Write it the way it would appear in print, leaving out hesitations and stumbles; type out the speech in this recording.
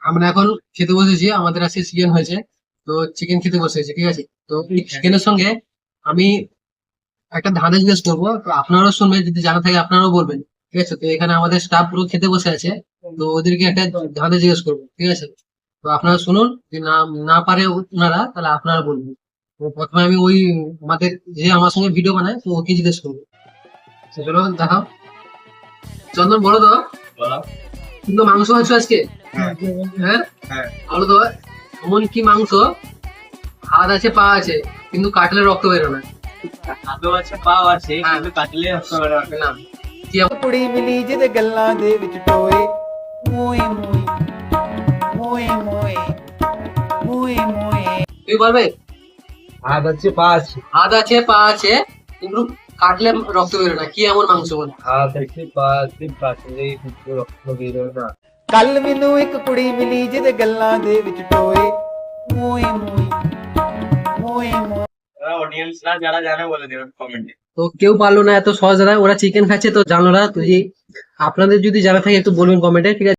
আমরা এখন খেতে বসেছি, আমাদের আজকে চিকেন হয়েছে। তো চিকেন খেতে বসেছি, ঠিক আছে। তো এই চিকেনের সঙ্গে আমি একটা ধাঁধা জিজ্ঞেস করবো, তো আপনারাও শুনবেন, যদি জানা থাকে আপনারাও বলবেন, ঠিক আছে। তো এখানে আমাদের স্টাফ পুরো খেতে বসে আছে, তো ওদেরকে একটা ধাঁধা জিজ্ঞেস করবো, ঠিক আছে। তো আপনারা শুনুন, যদি না না পারে ওনারা, তাহলে আপনারা বলবেন। তো প্রথমে আমি ওই আমাদের যে আমার সঙ্গে ভিডিও বানায়, তো ওকে জিজ্ঞেস করবো। তো চলো দেখাও। চন্দন, বলো তো, বলো। কিন্তু মাংস আছে আজকে? হ্যাঁ। হ্যাঁ, হ্যাঁ। বলো তো, এমন কি মাংস হাত আছে পা আছে কিন্তু কাটলে রক্ত বেরো না? হাতও আছে পাও আছে হ্যাঁ। কিন্তু কাটলে হতে পারে না, কি ਕੁੜੀ ਮਿਲੀ ਜਿਹਦੇ ਗੱਲਾਂ ਦੇ ਵਿੱਚ ਟੋਏ ਮੋਏ ਮੋਏ ਮੋਏ ਮੋਏ ਮੋਏ ਮੋਏ তুমি পারবে? হাত আছে পা আছে। হাত আছে পা আছে কিন্তু কাটলে রক্ত বেরো না, কি এমন মাংস বলে? হাত আছে পা আছে কাটলে কিন্তু রক্ত বেরোয় না। ਕੱਲ ਮੈਨੂੰ ਇੱਕ ਕੁੜੀ ਮਿਲੀ ਜਿਹਦੇ ਗੱਲਾਂ ਦੇ ਵਿੱਚ ਟੋਏ ਮੋਏ ਮੋਏ ਮੋਏ ਮੋਏ অডিয়েন্সরা যারা জানে বলে দেবেন কমেন্টে। তো কেউ পারলো না, এত সহজ দাদা, ওরা চিকেন খাচ্ছে তো জানো না। তো আপনাদের যদি জানা থাকে একটু বলবেন কমেন্টে, ঠিক আছে।